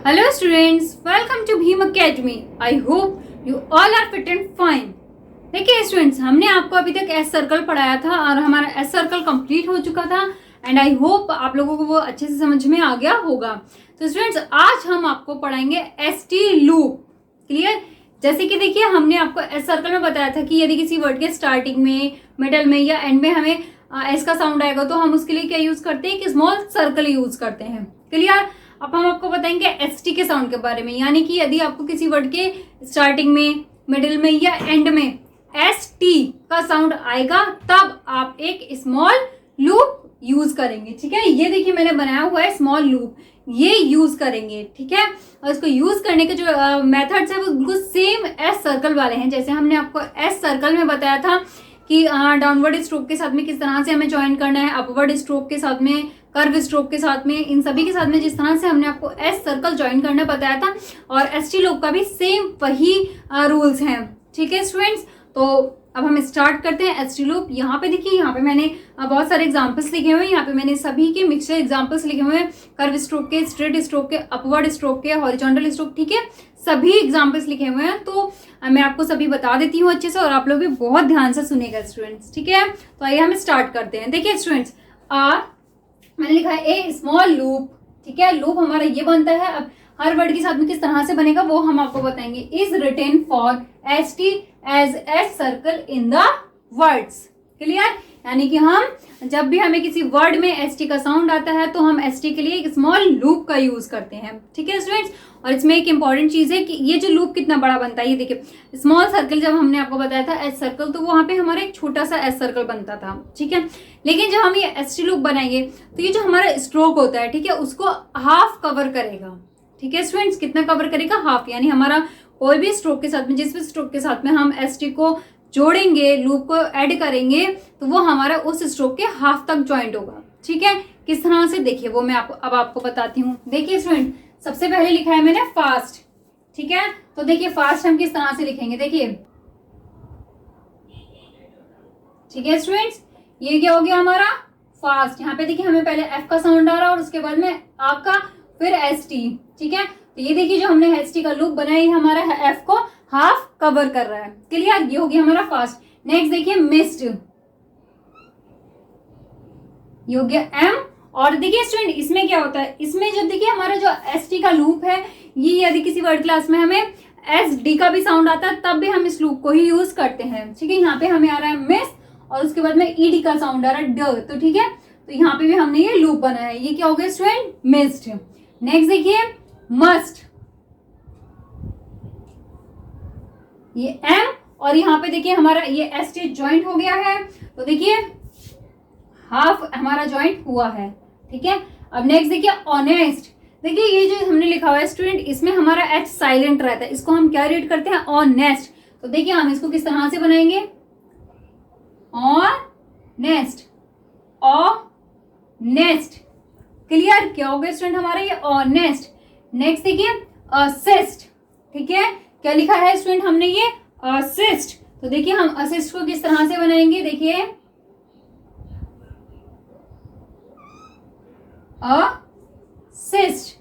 Hello students, welcome to Bhim Academy. I hope you all are fit and fine. देखिए students, हमने आपको अभी तक एस सर्कल पढ़ाया था और हमारा एस सर्कल कंप्लीट हो चुका था एंड आई होप आप लोगों को वो अच्छे से समझ में आ गया होगा. तो स्टूडेंट्स, आज हम आपको पढ़ाएंगे एस टी लूप. क्लियर? जैसे कि देखिए, हमने आपको एस सर्कल में बताया था कि यदि किसी वर्ड के स्टार्टिंग में, मिडल में या एंड में हमें एस का साउंड आएगा तो हम उसके लिए क्या यूज करते हैं, कि स्मॉल सर्कल यूज करते हैं. क्लियर? अब हम आपको बताएंगे एस टी के साउंड के बारे में, यानी कि यदि आपको किसी वर्ड के स्टार्टिंग में, मिडिल में या एंड में एस टी का साउंड आएगा तब आप एक स्मॉल लूप यूज करेंगे. ठीक है, ये देखिए मैंने बनाया हुआ है स्मॉल लूप, ये यूज करेंगे. ठीक है, और इसको यूज करने के जो मेथड्स है वो बिल्कुल सेम एस सर्कल वाले हैं. जैसे हमने आपको एस सर्कल में बताया था कि डाउनवर्ड स्ट्रोक के साथ में किस तरह से हमें ज्वाइन करना है, अपवर्ड स्ट्रोक के साथ में, कर्व स्ट्रोक के साथ में, इन सभी के साथ में जिस तरह से हमने आपको एस सर्कल ज्वाइन करना बताया था, और एस टी लूप का भी सेम वही रूल्स हैं. ठीक है स्टूडेंट्स, तो अब हम स्टार्ट करते हैं एस टी लूप. यहाँ पे देखिए, यहाँ पे मैंने बहुत सारे एग्जांपल्स लिखे हुए हैं. यहाँ पे मैंने सभी के मिक्सचर एग्जांपल्स लिखे हुए हैं, कर्व स्ट्रोक के, स्ट्रेट स्ट्रोक के, अपवर्ड स्ट्रोक के, हॉरिजॉन्टल स्ट्रोक. ठीक है, सभी एग्जांपल्स लिखे हुए हैं. तो मैं आपको सभी बता देती हूँ अच्छे से, और आप लोग भी बहुत ध्यान से सुनेगा स्टूडेंट्स. ठीक है, तो आइए हम स्टार्ट करते हैं. देखिए स्टूडेंट्स, मैंने लिखा है ए स्मॉल लूप. ठीक है, लूप हमारा ये बनता है. अब हर वर्ड के साथ में किस तरह से बनेगा वो हम आपको बताएंगे. Is written for s t as s circle in the words. Clear? यानी कि हम जब भी हमें किसी वर्ड में एस टी का साउंड आता है तो हम एस टी के लिए एक स्मॉल लूप का यूज करते हैं. ठीक है स्टूडेंट्स, और इसमें एक इंपॉर्टेंट चीज है कि ये जो लूप कितना बड़ा बनता है. ये देखिए, स्मॉल सर्कल जब हमने आपको बताया था एस सर्कल, तो वहां पे हमारा एक छोटा सा एस सर्कल बनता था. ठीक है, लेकिन जब हम ये एस टी लूप बनाएंगे तो ये जो हमारा स्ट्रोक होता है, ठीक है, उसको हाफ कवर करेगा. ठीक है स्टूडेंट्स, कितना कवर करेगा? हाफ. यानी हमारा कोई भी स्ट्रोक के साथ में, जिस भी स्ट्रोक के साथ में हम एस टी को जोड़ेंगे, लूप को ऐड करेंगे, तो वो हमारा उस स्ट्रोक के हाफ तक ज्वाइंट होगा. ठीक है, किस तरह से देखिए वो मैं आपको बताती हूँ. देखिए स्टूडेंट, सबसे पहले लिखा है मैंने फास्ट. ठीक है, तो देखिए फास्ट हम किस तरह से लिखेंगे. देखिए, ठीक है स्टूडेंट्स, ये क्या हो गया हमारा फास्ट. यहाँ पे देखिए हमें पहले एफ का साउंड आ रहा है और उसके बाद में आ का, फिर एस टी. ठीक है, तो ये देखिए जो हमने एस टी का लूप बनाया, ये हमारा एफ को हाफ कवर कर रहा है. क्लियर? ये हो गया हमारा फास्ट. नेक्स्ट देखिए मिस्ड, ये हो गया एम. और देखिए स्टूडेंट, इसमें क्या होता है, इसमें जब देखिए हमारा जो एस टी का लूप है, ये यदि किसी वर्ड क्लास में हमें एस डी का भी साउंड आता है तब भी हम इस लूप को ही यूज करते हैं. ठीक है, यहाँ पे हमें आ रहा है मिस और उसके बाद में ई डी का साउंड आ रहा है ड. तो ठीक है, तो यहाँ पे भी हमने ये लूप बनाया है. ये क्या हो गया स्टूडेंट? मिस्ड. नेक्स्ट देखिए मस्ट, ये एम, और यहाँ पे देखिए हमारा ये एस टी ज्वाइंट हो गया है. तो देखिए हाफ हमारा ज्वाइंट हुआ है. ठीक है, अब नेक्स्ट देखिए ऑनेस्ट. देखिए ये जो हमने लिखा हुआ है स्टूडेंट, इसमें हमारा एच साइलेंट रहता है, इसको हम क्या रीड करते हैं? ऑनेस्ट. तो देखिए हम इसको किस तरह से बनाएंगे? Honest, honest. क्लियर? क्या हो गया स्टूडेंट हमारा ये ऑनेस्ट. नेक्स्ट देखिए असिस्ट. ठीक है, क्या लिखा है स्टूडेंट हमने? ये असिस्ट. तो देखिए हम असिस्ट को किस तरह से बनाएंगे? देखिए असिस्ट.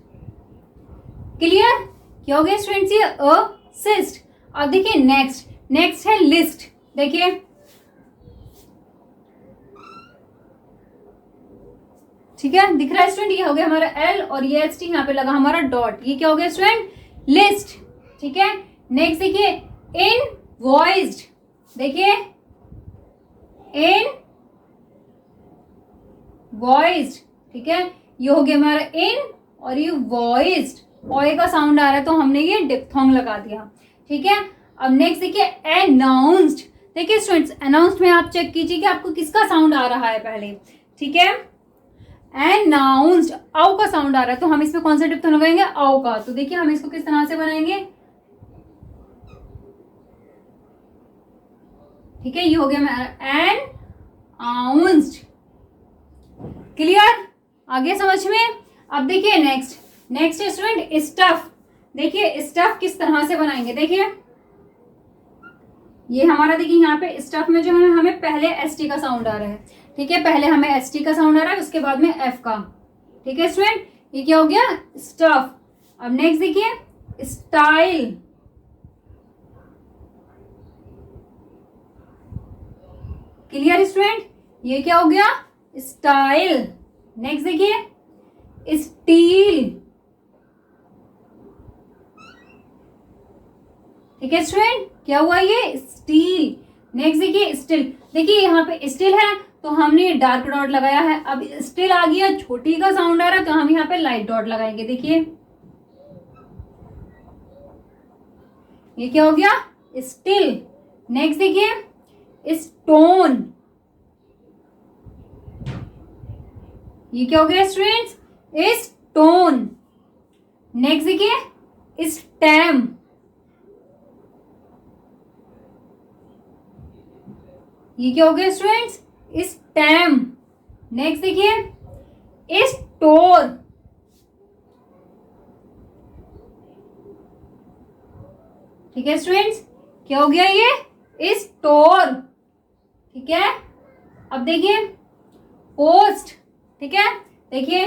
क्लियर? क्या हो गया स्टूडेंट्स? ये असिस्ट. अब देखिए नेक्स्ट, नेक्स्ट है लिस्ट. देखिए ठीक है, दिख रहा है स्टूडेंट? ये हो गया हमारा एल और ये एस टी, यहाँ पे लगा हमारा डॉट. ये क्या हो गया स्टूडेंट? लिस्ट. ठीक है, नेक्स्ट देखिए इनवॉइस्ड. देखिए इनवॉइस्ड. ठीक है, ये हो गया हमारा इन और ये वॉइस्ड. ओए का साउंड आ रहा है तो हमने ये डिप्थोंग लगा दिया. ठीक है, अब नेक्स्ट देखिए अनाउंस्ड. देखिए स्टूडेंट्स, अनाउंस्ड में आप चेक कीजिए कि आपको किसका साउंड आ रहा है पहले. ठीक है, अनाउंस्ड आउ का साउंड आ रहा है तो हम इसमें कौन सा डिप्थोंग लगाएंगे? आउ का. तो देखिए हम इसको किस तरह से बनाएंगे? ठीक है, ये हो गया हमारा अनाउंस्ड. क्लियर? आगे समझ में? अब देखिए नेक्स्ट, नेक्स्ट स्टूडेंट स्टफ. देखिए स्टफ किस तरह से बनाएंगे? देखिए ये हमारा, देखिए यहाँ पे स्टफ में जो है हमें पहले एस टी का साउंड आ रहा है. ठीक है, पहले हमें एस टी का साउंड आ रहा है, उसके बाद में एफ का. ठीक है स्टूडेंट, ये क्या हो गया? स्टफ. अब नेक्स्ट देखिए स्टाइल, क्लियर स्टूडेंट, ये क्या हो गया स्टाइल। नेक्स्ट देखिए स्टील, ठीक है स्टूडेंट, क्या हुआ ये स्टील। नेक्स्ट देखिए स्टिल, देखिए यहाँ पे स्टिल है तो हमने डार्क डॉट लगाया है, अब स्टिल आ गया छोटी का साउंड आ रहा है तो हम यहाँ पे लाइट डॉट लगाएंगे। देखिए ये क्या हो गया स्टिल। नेक्स्ट देखिए स्टोन, ये क्या हो गया स्टूडेंट्स स्टोन। नेक्स्ट देखिए स्टेम, ये क्या हो गया स्टूडेंट्स स्टेम। नेक्स्ट देखिए स्टोर, ठीक है स्टूडेंट्स, क्या हो गया ये स्टोर, ठीक है। अब देखिए पोस्ट, ठीक है, देखिए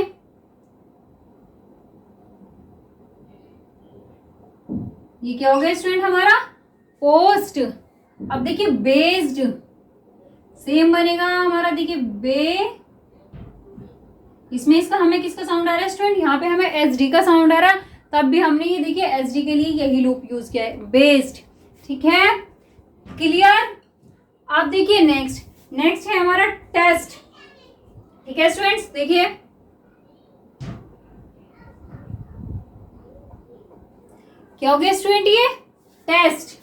ये क्या हो गया स्टूडेंट हमारा पोस्ट। अब देखिए बेस्ड, सेम बनेगा हमारा, देखिए इसमें इसका हमें किसका साउंड आ रहा है स्टूडेंट, यहाँ पे हमें एच डी का साउंड आ रहा है, तब भी हमने ये देखिए एच डी के लिए यही लूप यूज किया है बेस्ड, ठीक है क्लियर। अब देखिए नेक्स्ट है हमारा टेस्ट, ठीक है स्टूडेंट्स, देखिए क्या हो गया स्टूडेंट ये टेस्ट।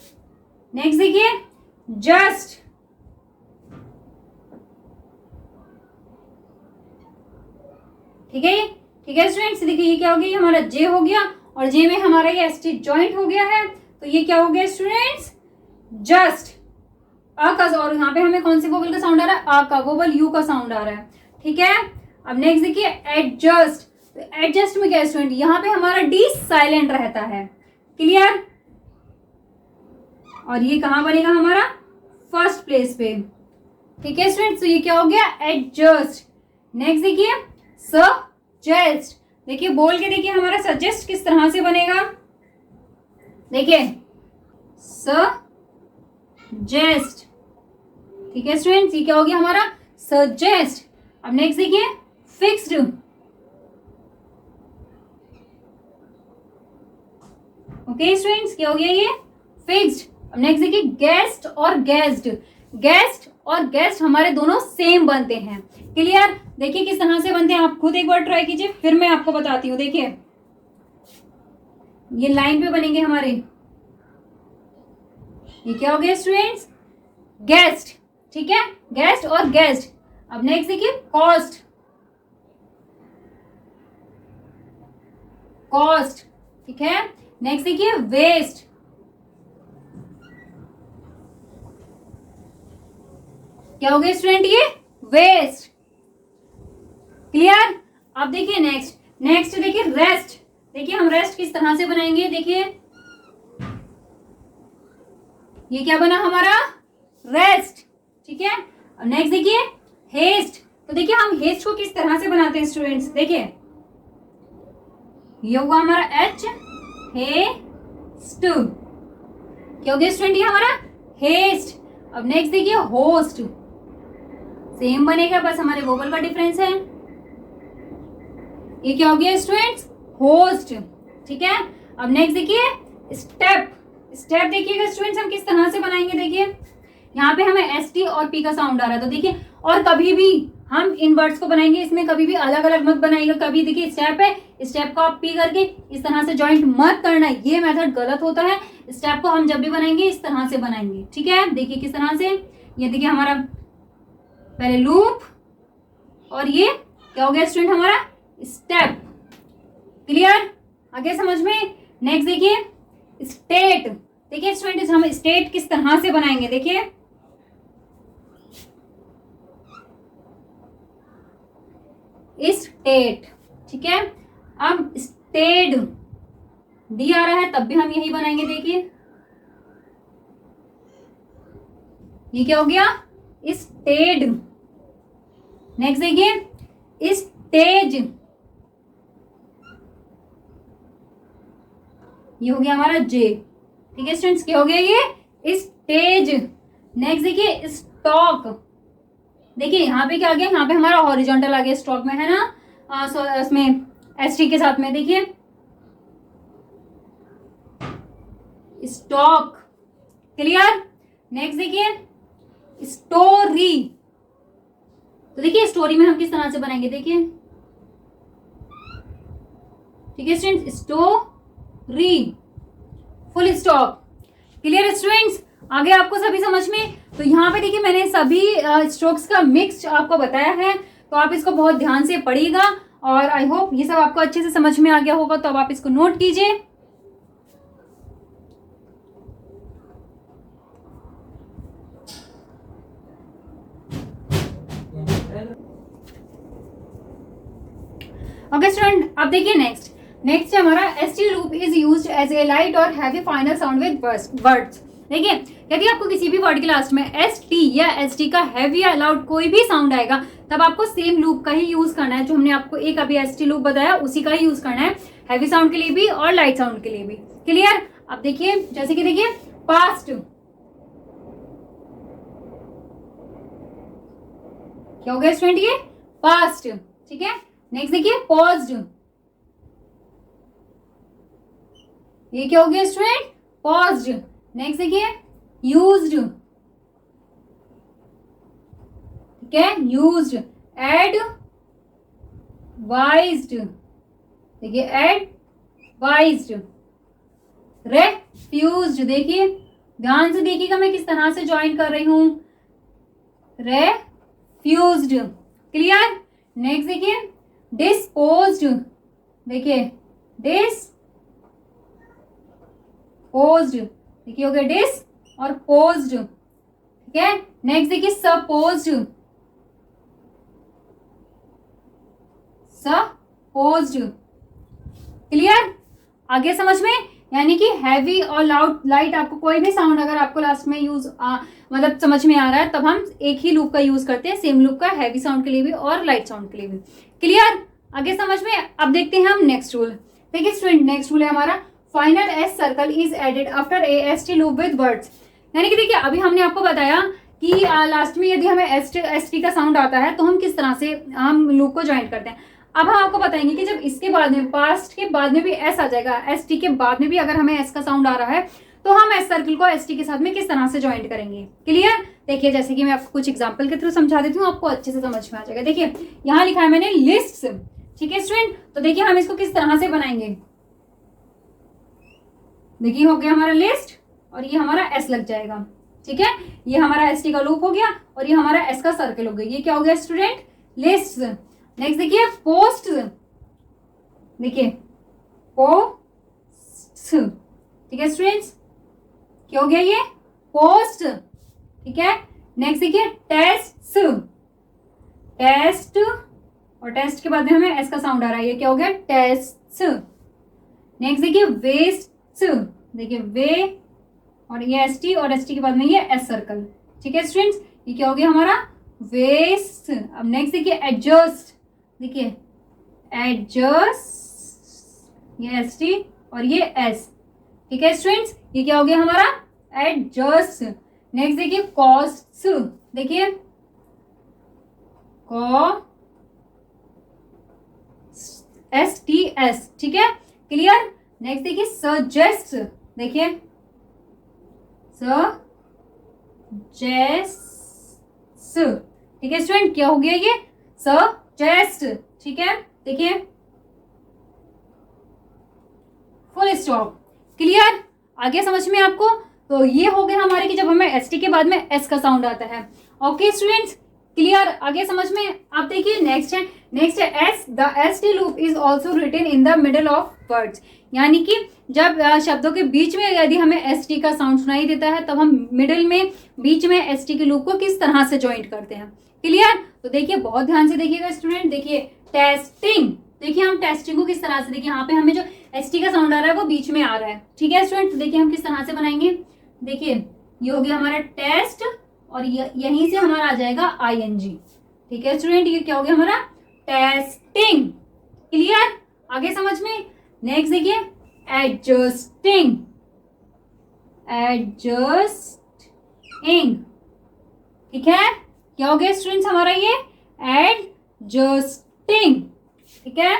नेक्स्ट देखिए जस्ट, ठीक है स्टूडेंट्स, देखिए ये क्या हो गया हमारा जे हो गया और जे में हमारा ये एस टी ज्वाइंट हो गया है, तो ये क्या हो गया स्टूडेंट्स जस्ट अ का, और यहाँ पे हमें कौन सी वोवल का साउंड आ रहा है आ का, वोवल यू का साउंड आ रहा है, ठीक है। अब नेक्स्ट देखिए एडजस्ट, तो एडजस्ट में क्या है स्टूडेंट, यहाँ पे हमारा डी साइलेंट रहता है, क्लियर। और ये कहाँ बनेगा हमारा फर्स्ट प्लेस पे, ठीक है स्टूडेंट, तो ये क्या हो गया एडजस्ट। नेक्स्ट देखिए सजेस्ट, देखिए बोल के देखिए हमारा सजेस्ट किस तरह से बनेगा, देखिए सजेस्ट, ठीक है स्टूडेंट्स, ये क्या हो गया हमारा सजेस्ट। अब नेक्स्ट देखिए फिक्स्ड, ओके स्टूडेंट्स, क्या हो गया ये फिक्स्ड। अब नेक्स्ट देखिए गेस्ट और गेस्ड, गेस्ट और गेस्ट हमारे दोनों सेम बनते हैं, क्लियर। देखिए किस तरह से बनते हैं, आप खुद एक बार ट्राई कीजिए फिर मैं आपको बताती हूँ। देखिए ये लाइन पे बनेंगे हमारे, ये क्या हो गया स्टूडेंट्स गेस्ट, ठीक है गेस्ट और गेस्ट। अब नेक्स्ट देखिए कॉस्ट, कॉस्ट, ठीक है। नेक्स्ट देखिए वेस्ट, क्या हो गया स्टूडेंट ये वेस्ट, क्लियर। अब देखिए नेक्स्ट देखिए रेस्ट, देखिए हम रेस्ट किस तरह से बनाएंगे, देखिए ये क्या बना हमारा रेस्ट, ठीक है। अब नेक्स्ट देखिए हेस्ट, तो देखिए हम हेस्ट को किस तरह से बनाते हैं स्टूडेंट्स, देखिए ये होगा हमारा एच हेस्ट, क्या हो गया स्टूडेंट ये हमारा हेस्ट। अब नेक्स्ट देखिए होस्ट, सेम बनेगा बस हमारे वोवल का डिफरेंस है, ये क्या हो गया स्टूडेंट्स होस्ट, ठीक है। अब नेक्स्ट देखिए स्टेप, स्टेप देखिएगा स्टूडेंट्स हम किस तरह से बनाएंगे, देखिए यहाँ पे हमें एस टी और पी का साउंड आ रहा है, तो देखिए और कभी भी हम इन वर्ड्स को बनाएंगे, इसमें कभी भी अलग अलग मत बनाइएगा, कभी देखिए स्टेप है स्टेप को आप पी करके इस तरह से ज्वाइंट मत करना, ये मेथड गलत होता है। स्टेप को हम जब भी बनाएंगे इस तरह से बनाएंगे, ठीक है। देखिए किस तरह से, ये देखिए हमारा पहले लूप और ये क्या हो गया स्टूडेंट हमारा स्टेप, क्लियर आगे समझ में। नेक्स्ट देखिए स्टेट, देखिए स्टूडेंट हम स्टेट किस तरह से बनाएंगे, देखिए स्टेट, ठीक है। अब स्टेड डी आ रहा है तब भी हम यही बनाएंगे, देखिए ये क्या हो गया स्टेड। नेक्स्ट देखिए स्टेज, ये हो गया हमारा जे। ठीक है स्टूडेंट्स, क्या हो गया ये? स्टेज। नेक्स्ट देखिए स्टॉक। देखिए यहाँ पे क्या आ गया, यहाँ पे हमारा हॉरिजॉन्टल आ गया स्टॉक में, है ना, उसमें एसटी के साथ में। देखिए स्टॉक, क्लियर। नेक्स्ट देखिए स्टोरी। तो देखिए स्टोरी में हम किस तरह से बनाएंगे, देखिए। ठीक है students, story, full stop. Clear students, आगे आपको सभी समझ में? तो यहाँ पे देखिए मैंने सभी स्ट्रोक्स का मिक्स आपको बताया है, तो आप इसको बहुत ध्यान से पढ़िएगा और आई होप ये सब आपको अच्छे से समझ में आ गया होगा। तो अब आप इसको नोट कीजिए। ओके स्टूडेंट, अब देखिए नेक्स्ट हमारा ST loop is used as a light और heavy final sound with words. देखिए यदि आपको किसी भी वर्ड के लास्ट में एस टी या एस टी का हैवी या लाउड कोई भी साउंड आएगा, तब आपको सेम लूप का ही यूज करना है। जो हमने आपको एक अभी एस टी लूप बताया उसी का ही यूज करना है, हैवी साउंड के लिए भी और लाइट साउंड के लिए भी। क्लियर। अब देखिए जैसे कि देखिए पास्ट, क्या हो गया स्टूडेंट, ये पास्ट। ठीक है। नेक्स्ट देखिए पॉज्ड, ये क्या हो गया स्टूडेंट, पॉज्ड। नेक्स्ट देखिए यूज्ड, ठीक है, यूज्ड। एडवाइज्ड, देखिए एडवाइज्ड। रेफ्यूज्ड, देखिए ध्यान से देखिएगा मैं किस तरह से ज्वाइन कर रही हूं, रेफ्यूज्ड। क्लियर। नेक्स्ट देखिए डिस्पोज्ड, देखिए डिस्पोज्ड, देखिए हो गया डिस और पोज्ड। ठीक है। नेक्स्ट देखिए सपोज्ड, सपोज्ड। क्लियर। आगे समझ में? यानी कि हैवी और लाउड लाइट आपको कोई भी साउंड अगर आपको लास्ट में यूज मतलब समझ में आ रहा है, तब हम एक ही लूप का यूज करते हैं, सेम लूप का, हैवी साउंड के लिए भी और लाइट साउंड के लिए भी। क्लियर। आगे समझ में? अब देखते हैं हम नेक्स्ट रूल। देखिए स्टूडेंट नेक्स्ट रूल है हमारा final s circle is added after a s t loop with words. यानी कि देखिए अभी हमने आपको बताया कि लास्ट में यदि हमें एस टी का साउंड आता है तो हम किस तरह से हम लूप को ज्वाइन करते हैं। अब हम आपको बताएंगे कि जब इसके बाद में पास्ट के बाद में भी एस आ जाएगा, एस टी के बाद में भी अगर हमें एस का साउंड आ रहा है तो हम एस सर्कल को एस टी के साथ में किस तरह से ज्वाइन करेंगे। क्लियर। देखिए जैसे कि मैं आपको कुछ एग्जांपल के थ्रू समझा देती हूँ, आपको अच्छे से समझ में आ जाएगा। देखिए यहाँ लिखा है मैंने लिस्ट्स। ठीक है स्टूडेंट, तो देखिए हम इसको किस तरह से बनाएंगे। देखिए हो गया हमारा लिस्ट और ये हमारा एस लग जाएगा। ठीक है, ये हमारा एस टी का लूप हो गया और ये हमारा एस का सर्कल हो गया। ये क्या हो गया स्टूडेंट, लिस्ट। नेक्स्ट देखिए पोस्ट, देखिए पोस्ट। ठीक है स्टूडेंट्स, क्या हो गया ये पोस्ट। ठीक है। नेक्स्ट देखिए टेस्ट, टेस्ट और टेस्ट के बाद में हमें एस का साउंड आ रहा है, ये क्या हो गया टेस्ट। नेक्स्ट देखिए वेस्ट, देखिए वे और ये एस टी और एस टी के बाद में ये एस सर्कल। ठीक है स्टूडेंट्स, ये क्या हो गया हमारा वेस्ट। अब नेक्स्ट देखिए एडजस्ट, देखिए एडजस्ट, ये एस टी और ये एस। ठीक है स्टूडेंट्स, ये क्या हो गया हमारा एडजस्ट। नेक्स्ट देखिए कॉस्ट, देखिए एस टी एस। ठीक है क्लियर। नेक्स्ट देखिए सजेस्ट, देखिए सजेस्ट। ठीक है स्टूडेंट, क्या हो गया ये सजेस्ट। ठीक है, देखिए फुल स्टॉप। क्लियर। आगे समझ में आपको? तो ये हो गया हमारे कि जब हमें एस टी के बाद में एस का साउंड आता है। Okay students, clear. आगे समझ में? अब देखिए नेक्स्ट है s. The s t loop is also written in the middle of words. यानी कि जब शब्दों के बीच में यदि हमें एस टी का साउंड सुनाई देता है तब हम मिडिल में बीच में एस टी के लूप को किस तरह से ज्वाइंट करते हैं। क्लियर। तो देखिए बहुत ध्यान से देखिएगा स्टूडेंट। देखिए टेस्टिंग, देखिए हम टेस्टिंग को किस तरह से, देखिए यहाँ पे हमें जो एस टी का साउंड आ रहा है वो बीच में आ रहा है। ठीक है स्टूडेंट, तो देखिए हम किस तरह से बनाएंगे। देखिए ये हो गया हमारा टेस्ट और यहीं से हमारा आ जाएगा आई एन जी। ठीक है स्टूडेंट, ये क्या हो गया हमारा टेस्टिंग। क्लियर। आगे समझ में? नेक्स्ट देखिए एडजस्टिंग, एडजस्टिंग, ठीक है। क्या हो गया स्टूडेंट्स हमारा ये एडजस्टिंग, ठीक है।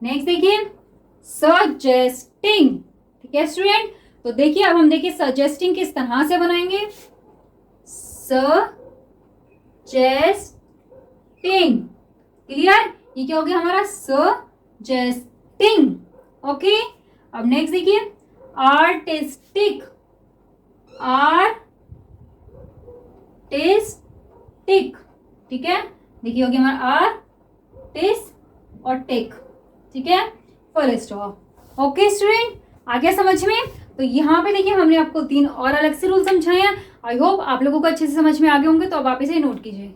नेक्स्ट देखिए सजेस्टिंग, ठीक है स्टूडेंट। तो देखिए अब हम देखिए सजेस्टिंग किस तरह से बनाएंगे। सजेस्टिंग, क्लियर, ये क्या हो गया हमारा सजेस्टिंग, ओके। अब नेक्स्ट देखिए आर्टिस्टिक, आर्टिस्टिक, ठीक है। देखिए हो गया हमारा आर्टिस्ट और टिक, ठीक है, फुल स्टॉप। ओके स्टूडेंट, आ गया समझ में। तो यहाँ पे देखिए हमने आपको 3 और अलग से रूल समझाए हैं। आई होप आप लोगों को अच्छे से समझ में आ गए होंगे। तो अब आप इसे नोट कीजिए।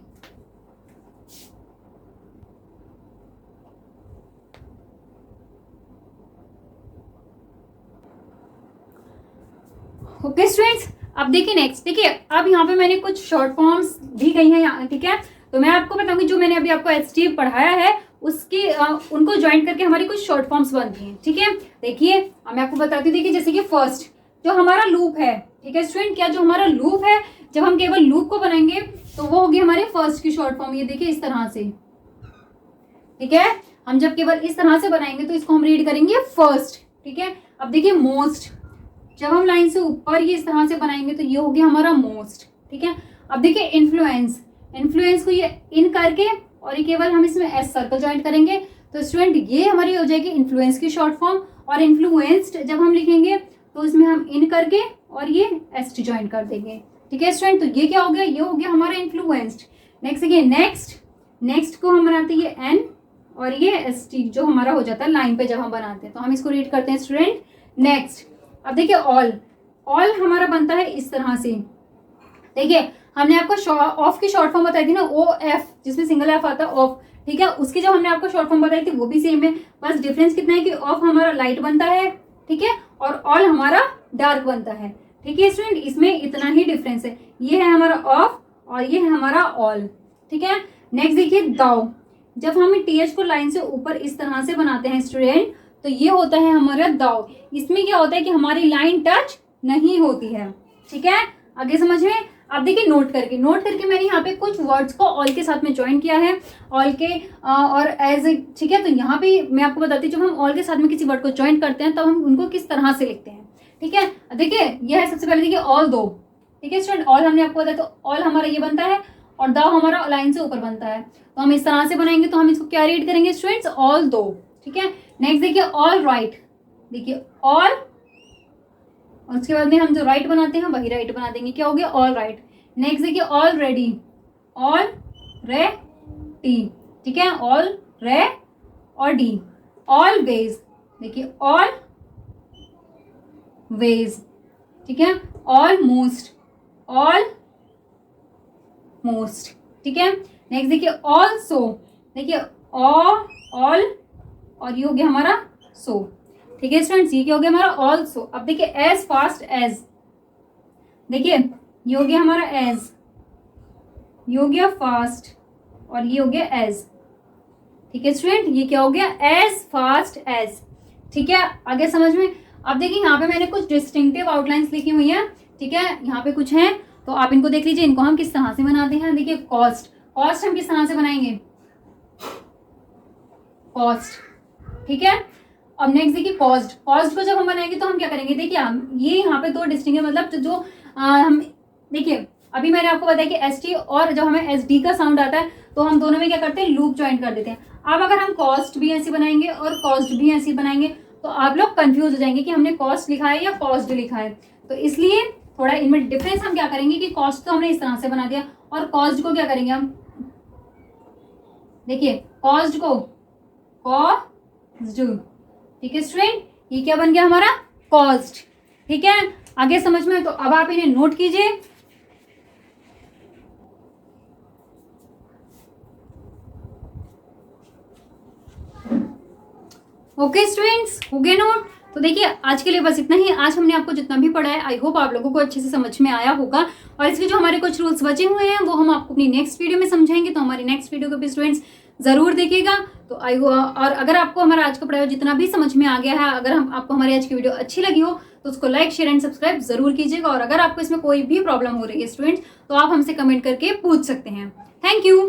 ओके स्टूडेंट्स, अब देखिए नेक्स्ट, देखिए अब यहाँ पे मैंने कुछ शॉर्ट फॉर्म्स दी गई हैं, ठीक है। तो मैं आपको बताऊंगी जो मैंने अभी आपको एचटी पढ़ाया है उसकी उनको ज्वाइन करके हमारी कुछ शॉर्ट फॉर्म्स बनती हैं, ठीक है। देखिए मैं आपको बताती हूँ। देखिए जैसे कि फर्स्ट जो हमारा लूप है, ठीक है स्टूडेंट, क्या जो हमारा लूप है, जब हम केवल लूप को बनाएंगे तो वो होगी हमारे फर्स्ट की शॉर्ट फॉर्म। ये देखिए इस तरह से, ठीक है। हम जब केवल इस तरह से बनाएंगे तो इसको हम रीड करेंगे फर्स्ट, ठीक है। अब देखिए मोस्ट, जब हम लाइन से ऊपर ये इस तरह से बनाएंगे तो ये हो गया हमारा मोस्ट, ठीक है। अब देखिए इन्फ्लुएंस, इन्फ्लुएंस को ये इन करके और ये केवल हम इसमें एस सर्कल ज्वाइन करेंगे तो स्टूडेंट ये हमारी हो जाएगी इन्फ्लुएंस की शॉर्ट फॉर्म। और इन्फ्लुएंस्ड जब हम लिखेंगे तो इसमें हम इन करके और ये एस टी ज्वाइन कर देंगे, ठीक है स्टूडेंट। तो ये क्या हो गया, ये हो गया हमारा इन्फ्लुएंस्ड। नेक्स्ट देखिए नेक्स्ट, नेक्स्ट को हम बनाते हैं एन और ये एस टी जो हमारा हो जाता है लाइन पे जब हम बनाते हैं, तो हम इसको रीड करते हैं स्टूडेंट नेक्स्ट। अब देखिए ऑल, ऑल हमारा बनता है इस तरह से। देखिए हमने आपको ऑफ की शॉर्ट फॉर्म बताई थी ना, ओ एफ, जिसमें सिंगल एफ आता है ऑफ, ठीक है। उसकी जब हमने आपको शॉर्ट फॉर्म बताई थी वो भी सेम है, बस डिफरेंस कितना है कि ऑफ हमारा लाइट बनता है, ठीक है, और ऑल हमारा डार्क बनता है, ठीक है स्टूडेंट। इसमें इतना ही डिफरेंस है, ये है हमारा ऑफ और ये है हमारा ऑल, ठीक है। नेक्स्ट देखिए दाउ, जब हम टीएच को लाइन से ऊपर इस तरह से बनाते हैं स्टूडेंट तो ये होता है हमारा दाउ। इसमें क्या होता है कि हमारी लाइन टच नहीं होती है, ठीक है। आगे समझ में। अब देखिए नोट करके, नोट करके मैंने यहाँ पे कुछ वर्ड्स को ऑल के साथ में ज्वाइन किया है, ऑल के और एज, ठीक है। तो यहाँ पे मैं आपको बताती हूँ जब हम ऑल के साथ में किसी वर्ड को ज्वाइन करते हैं तब हम उनको किस तरह से लिखते हैं, ठीक है। देखिए यह है सबसे पहले, देखिए ऑल दो, ठीक है स्टूडेंट। ऑल हमने आपको बताया, तो ऑल हमारा ये बनता है और दाउ हमारा लाइन से ऊपर बनता है, तो हम इस तरह से बनाएंगे। तो हम इसको क्या रीड करेंगे स्टूडेंट्स, ऑल दो, ठीक है। नेक्स्ट देखिए ऑल राइट, देखिए ऑल और उसके बाद में हम जो राइट बनाते हैं वही राइट बना देंगे, क्या हो गया ऑल राइट। नेक्स्ट देखिए ऑल रेडी, ऑल रे टी, ठीक है, ऑल रे और डी। ऑल वेज, देखिए ऑल वेज, ठीक है। ऑल मोस्ट, ऑल मोस्ट, ठीक है। नेक्स्ट देखिए ऑल सो, देखिए ऑल और ये हो गया हमारा सो, ठीक है स्टूडेंट्स। ये क्या हो गया हमारा ऑल सो। अब देखिए एज फास्ट एज, देखिए ये हो गया हमारा एज, ये हो गया फास्ट और ये हो गया एज, ठीक है स्टूडेंट। ये क्या हो गया एज फास्ट एज, ठीक है। आगे समझ में। अब देखिए यहाँ पे मैंने कुछ डिस्टिंक्टिव आउटलाइंस लिखी हुई है, ठीक है। यहाँ पे कुछ है तो आप इनको देख लीजिए, इनको हम किस तरह से बनाते हैं। देखिए कॉस्ट, कॉस्ट हम किस तरह से बनाएंगे, कॉस्ट, ठीक है। अब नेक्स्ट देखिए कॉस्ट, कॉस्ट को जब हम बनाएंगे तो हम क्या करेंगे, देखिए हम ये यहाँ पे दो डिस्टिंक्टिव मतलब जो हम देखिए अभी मैंने आपको बताया कि एस टी और जब हमें एस डी का साउंड आता है तो हम दोनों में क्या करते हैं, लूप ज्वाइन कर देते हैं। अब अगर हम कॉस्ट भी ऐसी बनाएंगे और कॉस्ट भी ऐसी बनाएंगे तो आप लोग कंफ्यूज हो जाएंगे कि हमने कॉस्ट लिखा है या कॉस्ट लिखा है। तो इसलिए थोड़ा इनमें डिफरेंस हम क्या करेंगे कि कॉस्ट तो हमने इस तरह से बना दिया और कॉस्ट को क्या करेंगे हम, देखिए कॉस्ट को कॉस्ट, ठीक है स्टूडेंट। ये क्या बन गया हमारा कॉस्ट, ठीक है। आगे समझ में। तो अब आप इन्हें नोट कीजिए। ओके स्टूडेंट्स, हो गए नोट। तो देखिए आज के लिए बस इतना ही। आज हमने आपको जितना भी पढ़ा है आई होप आप लोगों को अच्छे से समझ में आया होगा, और इसके जो हमारे कुछ रूल्स बचे हुए हैं वो हम आपको अपनी नेक्स्ट वीडियो में समझाएंगे, तो हमारी नेक्स्ट वीडियो को भी स्टूडेंट्स जरूर देखिएगा। तो और अगर आपको हमारा आज का पढ़ाया जितना भी समझ में आ गया है, अगर आपको हमारी आज की वीडियो अच्छी लगी हो तो उसको लाइक शेयर एंड सब्सक्राइब जरूर कीजिएगा, और अगर आपको इसमें कोई भी प्रॉब्लम हो रही है स्टूडेंट्स तो आप हमसे कमेंट करके पूछ सकते हैं। Thank you.